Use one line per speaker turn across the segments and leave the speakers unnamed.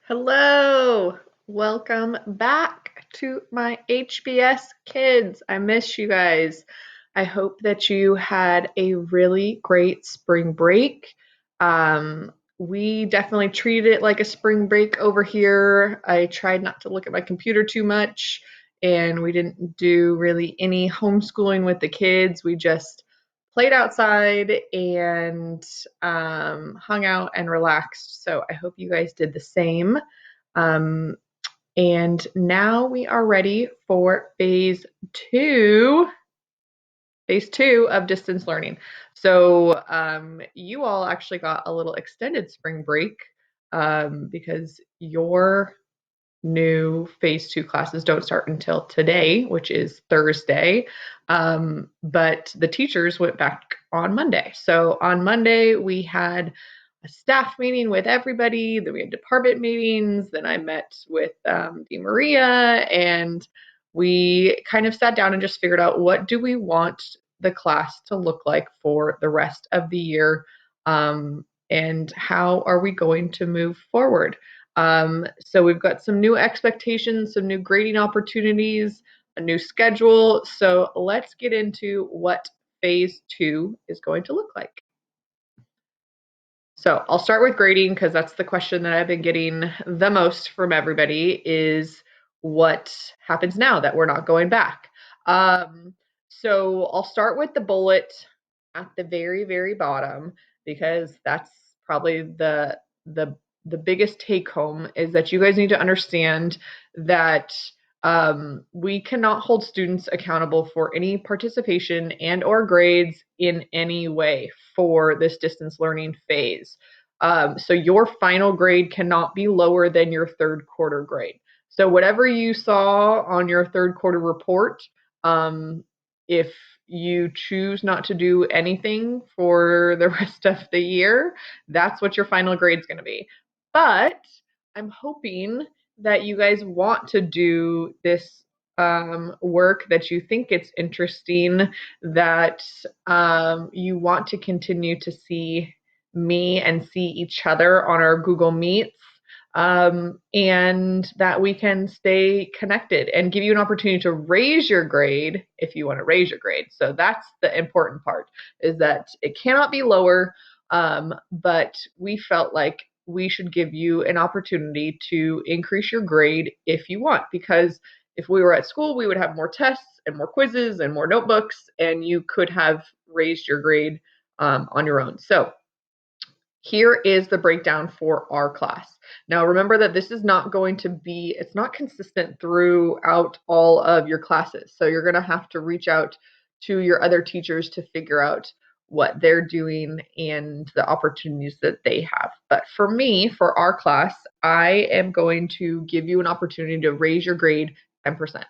Hello, welcome back to my HBS kids. I miss you guys. I hope that you had a really great spring break. We definitely treated it like a spring break over here. I tried not to look at my computer too much, and we didn't do really any homeschooling with the kids. We just played outside and hung out and relaxed. So I hope you guys did the same. Um, and now we are ready for phase two of distance learning. So you all actually got a little extended spring break because your new phase two classes don't start until today, which is Thursday. But the teachers went back on Monday. So on Monday, we had a staff meeting with everybody, then we had department meetings, then I met with Maria, and we kind of sat down and just figured out what do we want the class to look like for the rest of the year, and how are we going to move forward. So we've got some new expectations, some new grading opportunities, a new schedule. So let's get into what phase two is going to look like. So I'll start with grading because that's the question that I've been getting the most from everybody is what happens now that we're not going back. So I'll start with the bullet at the very, very bottom because that's probably the biggest take home is that you guys need to understand that we cannot hold students accountable for any participation and or grades in any way for this distance learning phase. So your final grade cannot be lower than your third quarter grade. So whatever you saw on your third quarter report, if you choose not to do anything for the rest of the year, that's what your final grade is going to be. But I'm hoping that you guys want to do this work, that you think it's interesting, that you want to continue to see me and see each other on our Google Meets, and that we can stay connected and give you an opportunity to raise your grade if you want to raise your grade. So that's the important part, is that it cannot be lower, but we felt like we should give you an opportunity to increase your grade if you want, because if we were at school, we would have more tests and more quizzes and more notebooks, and you could have raised your grade on your own. So here is the breakdown for our class. Now, remember that this is not going to be, it's not consistent throughout all of your classes. So you're going to have to reach out to your other teachers to figure out what they're doing and the opportunities that they have. But for me, for our class, I am going to give you an opportunity to raise your grade 10%,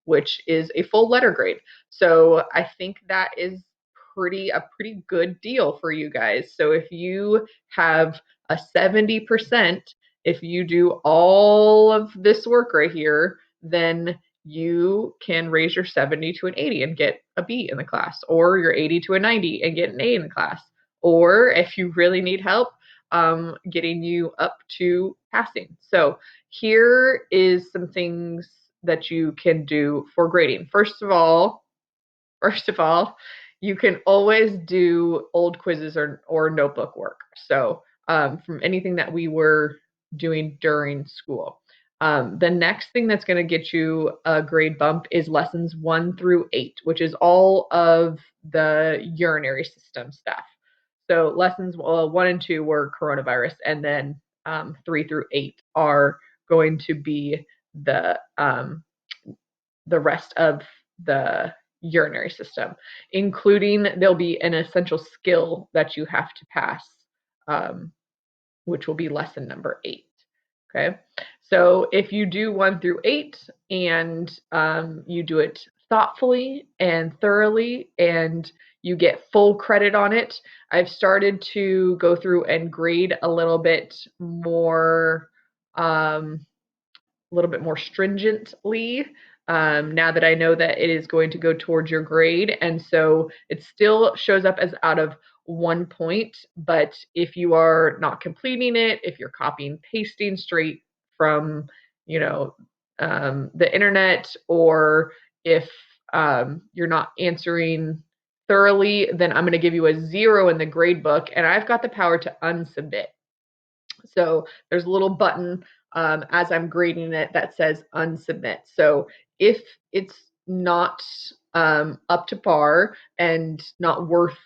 which is a full letter grade. So I think that is a pretty good deal for you guys. So if you have a 70%, if you do all of this work right here, then you can raise your 70 to an 80 and get a B in the class, or your 80 to a 90 and get an A in the class. Or if you really need help, getting you up to passing. So here is some things that you can do for grading. First of all, you can always do old quizzes or notebook work. So from anything that we were doing during school. The next thing that's going to get you a grade bump is lessons 1 through 8, which is all of the urinary system stuff. So lessons 1 and 2 were coronavirus, and then 3 through 8 are going to be the rest of the urinary system, including there'll be an essential skill that you have to pass, which will be lesson number 8. Okay, so if you do 1 through 8 and you do it thoughtfully and thoroughly and you get full credit on it, I've started to go through and grade a little bit more stringently, now that I know that it is going to go towards your grade. And so it still shows up as out of 1 point, but if you are not completing it, if you're copying pasting straight from, the internet, or if you're not answering thoroughly, then I'm going to give you a 0 in the grade book, and I've got the power to unsubmit. So there's a little button as I'm grading it that says unsubmit. So if it's not up to par and not worth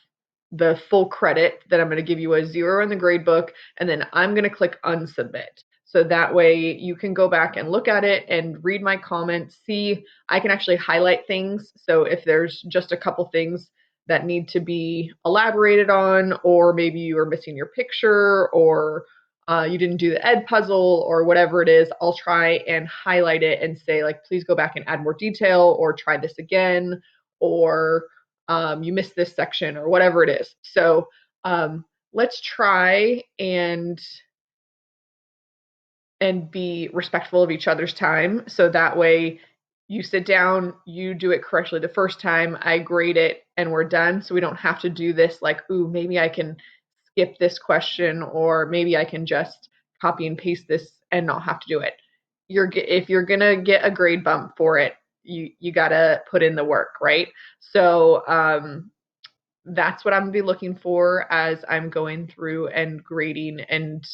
the full credit, then I'm going to give you a 0 in the grade book, and then I'm going to click unsubmit. So that way you can go back and look at it and read my comments, see, I can actually highlight things. So if there's just a couple things that need to be elaborated on, or maybe you are missing your picture, or you didn't do the ed puzzle, or whatever it is, I'll try and highlight it and say, like, please go back and add more detail, or try this again, or you missed this section, or whatever it is. So let's try and be respectful of each other's time. So that way you sit down, you do it correctly the first time, I grade it, and we're done. So we don't have to do this like, ooh, maybe I can skip this question, or maybe I can just copy and paste this and not have to do it. If you're gonna get a grade bump for it, you gotta put in the work, right? So that's what I'm gonna be looking for as I'm going through and grading and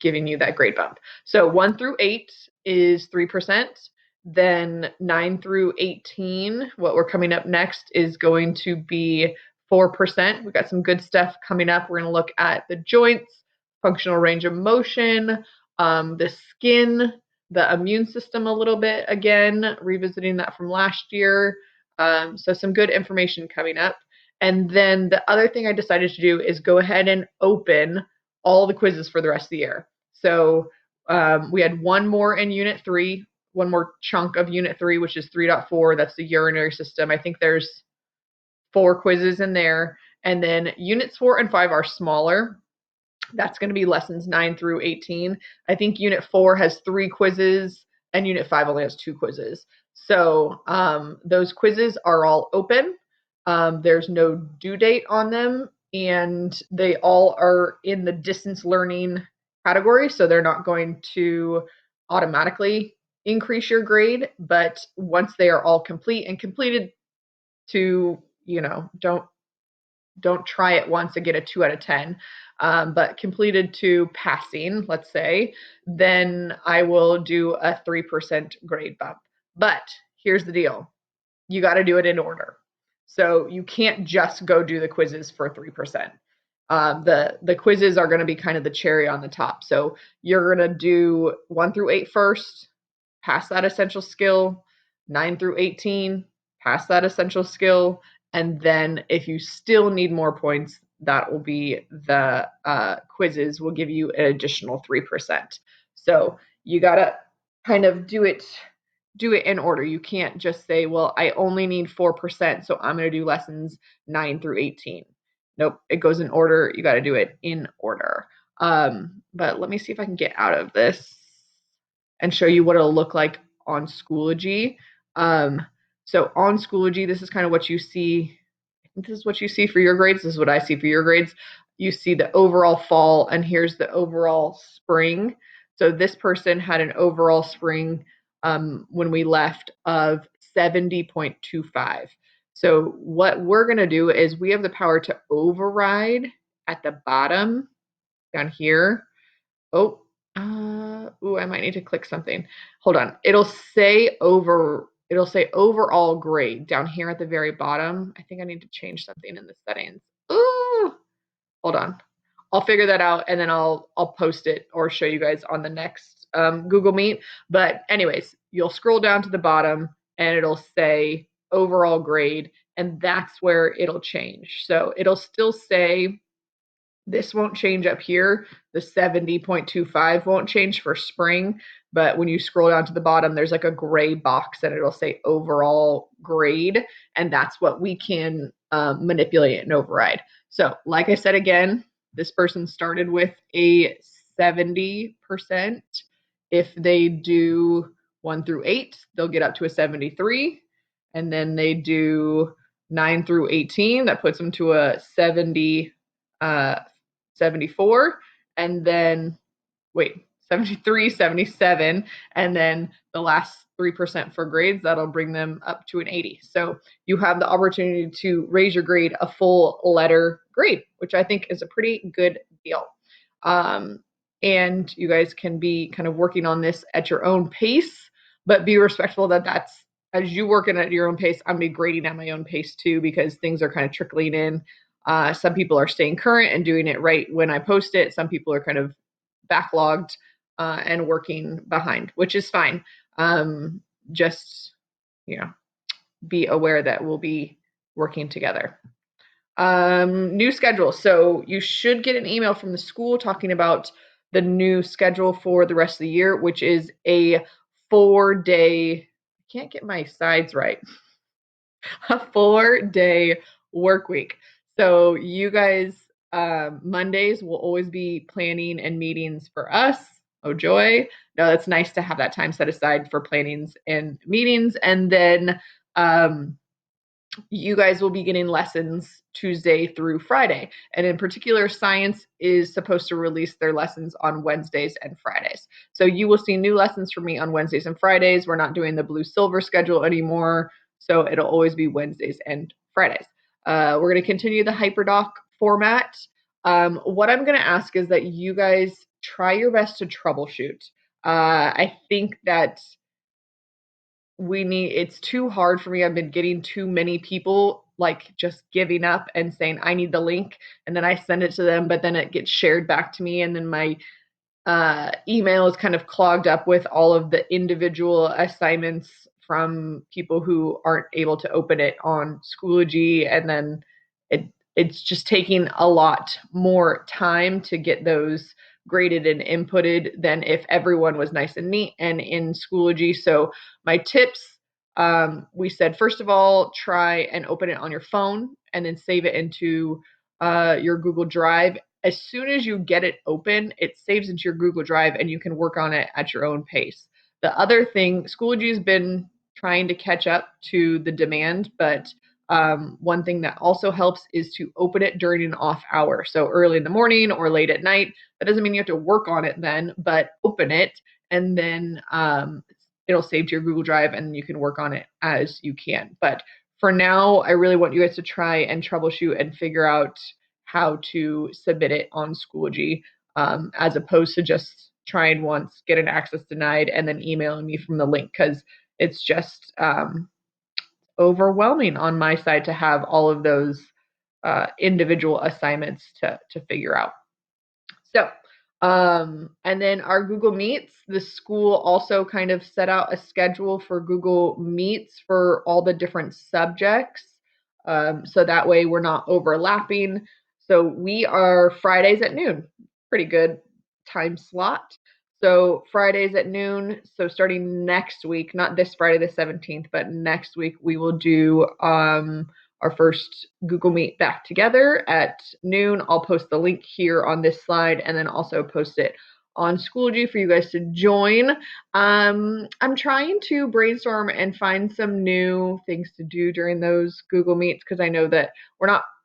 giving you that grade bump. So 1 through 8 is 3%. Then 9 through 18, what we're coming up next, is going to be 4%. We've got some good stuff coming up. We're going to look at the joints, functional range of motion, the skin, the immune system a little bit again, revisiting that from last year. So some good information coming up. And then the other thing I decided to do is go ahead and open all the quizzes for the rest of the year. So we had one more in Unit 3, one more chunk of Unit 3, which is 3.4. That's the urinary system. I think there's 4 quizzes in there. And then Units 4 and 5 are smaller. That's going to be lessons 9 through 18. I think Unit 4 has 3 quizzes, and Unit 5 only has 2 quizzes. So those quizzes are all open. There's no due date on them, and they all are in the distance learning category, so they're not going to automatically increase your grade. But once they are all complete and completed, to, don't try it once and get a 2 out of 10, but completed to passing, let's say, then I will do a 3% grade bump. But here's the deal. You got to do it in order. So you can't just go do the quizzes for 3%. The quizzes are going to be kind of the cherry on the top. So you're going to do 1 through 8 first, pass that essential skill, 9 through 18, pass that essential skill, and then if you still need more points, that will be the quizzes will give you an additional 3%. So you got to kind of do it in order. You can't just say, well, I only need 4%, so I'm going to do lessons 9 through 18. Nope, it goes in order. You got to do it in order. But let me see if I can get out of this and show you what it'll look like on Schoology. So on Schoology, this is kind of what you see. This is what you see for your grades. This is what I see for your grades. You see the overall fall, and here's the overall spring. So this person had an overall spring when we left of 70.25. So what we're going to do is we have the power to override at the bottom down here. I might need to click something. Hold on. It'll say overall grade down here at the very bottom. I think I need to change something in the settings. Ooh, hold on. I'll figure that out, and then I'll post it or show you guys on the next Google Meet. But anyways, you'll scroll down to the bottom and it'll say overall grade, and that's where it'll change. So it'll still say, this won't change up here. The 70.25 won't change for spring, but when you scroll down to the bottom, there's like a gray box and it'll say overall grade, and that's what we can manipulate and override. So like I said again, this person started with a 70%. If they do 1 through 8, they'll get up to a 73, and then they do 9 through 18, that puts them to a 74, and then 73, 77, and then the last 3% for grades, that'll bring them up to an 80. So you have the opportunity to raise your grade a full letter grade, which I think is a pretty good deal. And you guys can be kind of working on this at your own pace, but be respectful that that's as you working at your own pace, I'm gonna be grading at my own pace too, because things are kind of trickling in. Some people are staying current and doing it right when I post it. Some people are kind of backlogged and working behind, which is fine. Just, you know, be aware that we'll be working together. New schedule. So you should get an email from the school talking about the new schedule for the rest of the year, which is a 4-day, I can't get my sides right, a 4-day work week. So you guys, Mondays will always be planning and meetings for us. Oh, joy. No, it's nice to have that time set aside for plannings and meetings. And then you guys will be getting lessons Tuesday through Friday. And in particular, science is supposed to release their lessons on Wednesdays and Fridays. So you will see new lessons from me on Wednesdays and Fridays. We're not doing the blue silver schedule anymore. So it'll always be Wednesdays and Fridays. We're going to continue the HyperDoc format. What I'm going to ask is that you guys try your best to troubleshoot. I think that it's too hard for me. I've been getting too many people like just giving up and saying, I need the link. And then I send it to them, but then it gets shared back to me. And then my email is kind of clogged up with all of the individual assignments from people who aren't able to open it on Schoology. And then it's just taking a lot more time to get those graded and inputted than if everyone was nice and neat and in Schoology. So my tips, we said, first of all, try and open it on your phone and then save it into your Google Drive. As soon as you get it open, it saves into your Google Drive and you can work on it at your own pace. The other thing, Schoology has been trying to catch up to the demand, but one thing that also helps is to open it during an off hour. So early in the morning or late at night. That doesn't mean you have to work on it then, but open it and then it'll save to your Google Drive and you can work on it as you can. But for now, I really want you guys to try and troubleshoot and figure out how to submit it on Schoology, as opposed to just trying once, get an access denied, and then emailing me from the link, because it's just overwhelming on my side to have all of those individual assignments to figure out. So, and then our Google Meets, the school also kind of set out a schedule for Google Meets for all the different subjects. So that way we're not overlapping. So we are Fridays at noon, pretty good time slot. So Fridays at noon. So starting next week, not this Friday the 17th, but next week we will do our first Google Meet back together at noon. I'll post the link here on this slide and then also post it on Schoology for you guys to join. I'm trying to brainstorm and find some new things to do during those Google Meets, because I know that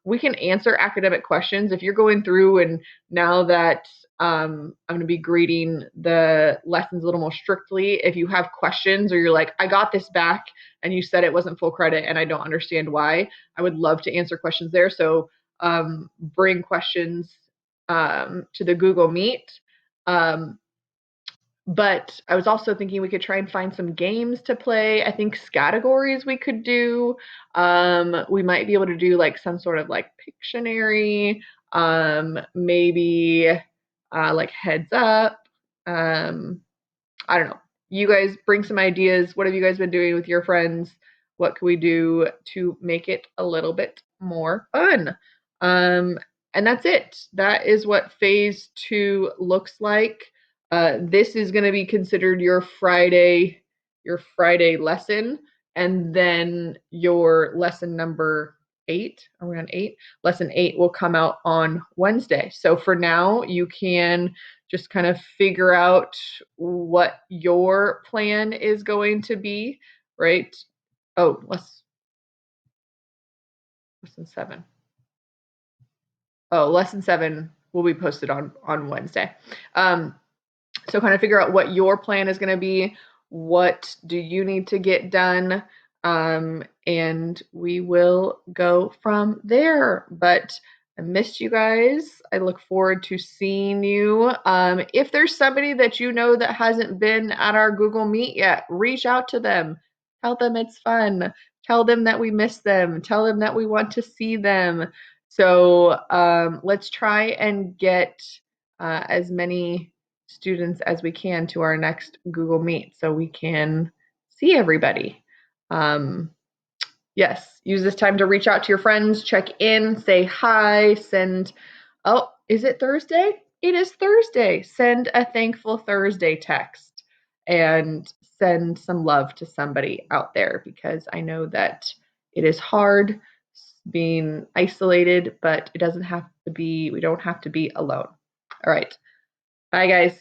we can answer academic questions. If you're going through and now that I'm going to be grading the lessons a little more strictly, if you have questions or you're like, I got this back and you said it wasn't full credit and I don't understand why, I would love to answer questions there. So bring questions to the Google Meet. But I was also thinking we could try and find some games to play. I think categories we could do. We might be able to do like some sort of like Pictionary, maybe like Heads Up. I don't know. You guys bring some ideas. What have you guys been doing with your friends? What can we do to make it a little bit more fun? And that's it. That is what phase 2 looks like. This is going to be considered your Friday lesson, and then your lesson number 8. Are we on 8? Lesson 8 will come out on Wednesday. So for now, you can just kind of figure out what your plan is going to be, right? Oh, lesson 7. Oh, lesson 7 will be posted on Wednesday. So kind of figure out what your plan is going to be. What do you need to get done? And we will go from there. But I missed you guys. I look forward to seeing you. If there's somebody that you know that hasn't been at our Google Meet yet, reach out to them. Tell them it's fun. Tell them that we miss them. Tell them that we want to see them. So let's try and get as many students as we can to our next Google Meet so we can see everybody. Yes, use this time to reach out to your friends, check in, say hi, send, oh, is it Thursday? It is Thursday. Send a thankful Thursday text and send some love to somebody out there because I know that it is hard being isolated, but it doesn't have to be, we don't have to be alone. All right. Bye, guys.